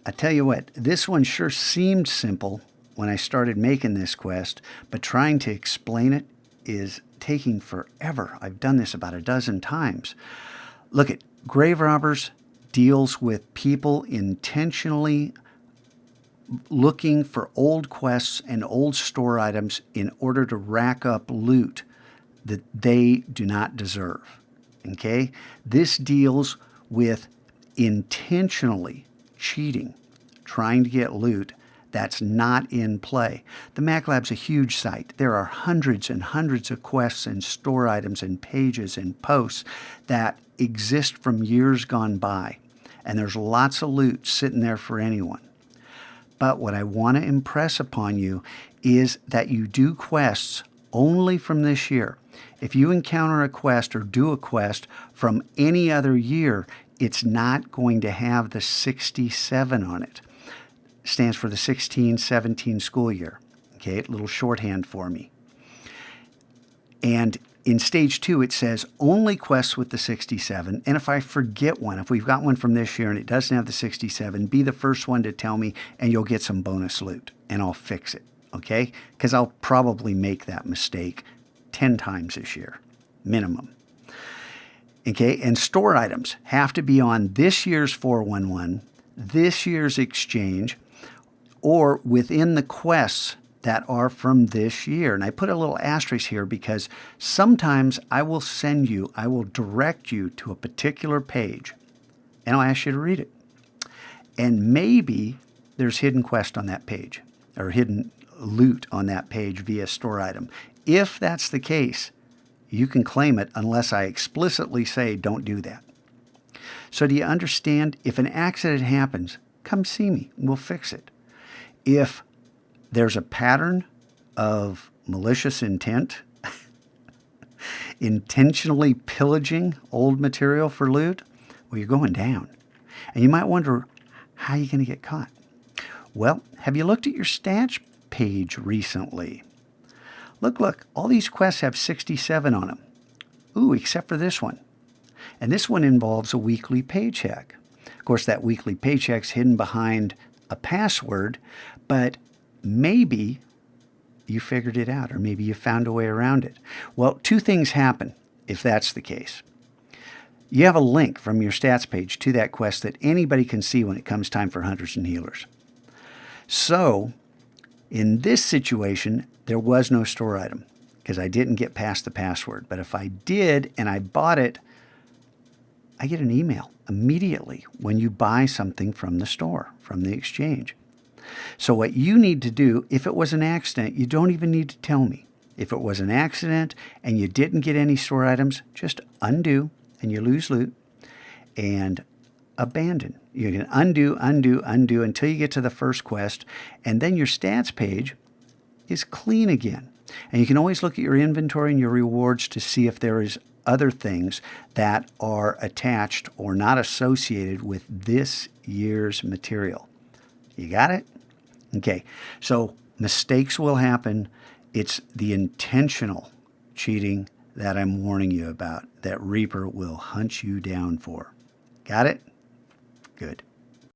I tell you what, this one sure seemed simple when I started making this quest, but trying to explain it is taking forever. I've done this about a dozen times. Look at Grave Robbers deals with people intentionally looking for old quests and old store items in order to rack up loot that they do not deserve. Okay? This deals with intentionally cheating, trying to get loot that's not in play. The Mac Lab's a huge site. There are hundreds and hundreds of quests and store items and pages and posts that exist from years gone by. And there's lots of loot sitting there for anyone. But what I want to impress upon you is that you do quests only from this year. If you encounter a quest or do a quest from any other year, it's not going to have the 67 on it. Stands for the 16-17 school year. Okay, a little shorthand for me. And in stage 2, it says only quests with the 67. And if I forget one, if we've got one from this year and it doesn't have the 67, be the first one to tell me and you'll get some bonus loot and I'll fix it. Okay? Because I'll probably make that mistake 10 times this year, minimum. Okay? And store items have to be on this year's 411, this year's exchange, or within the quests that are from this year. And I put a little asterisk here because sometimes I will direct you to a particular page and I'll ask you to read it. And maybe there's hidden quest on that page or hidden loot on that page via store item. If that's the case, you can claim it unless I explicitly say don't do that. So do you understand? If an accident happens, come see me. We'll fix it. If there's a pattern of malicious intent, intentionally pillaging old material for loot, well, you're going down. And you might wonder, how are you going to get caught? Well, have you looked at your stats page recently? Look, all these quests have 67 on them. Ooh, except for this one. And this one involves a weekly paycheck. Of course, that weekly paycheck's hidden behind a password, but maybe you figured it out, or maybe you found a way around it. Well, two things happen if that's the case. You have a link from your stats page to that quest that anybody can see when it comes time for hunters and healers. So, in this situation, there was no store item because I didn't get past the password. But if I did and I bought it, I get an email immediately when you buy something from the store, from the exchange. So what you need to do, if it was an accident, you don't even need to tell me. If it was an accident and you didn't get any store items, just undo and you lose loot and abandon. You can undo until you get to the first quest, and then your stats page is clean again. And you can always look at your inventory and your rewards to see if there is other things that are attached or not associated with this year's material. You got it? Okay, so mistakes will happen. It's the intentional cheating that I'm warning you about that Reaper will hunt you down for. Got it? Good.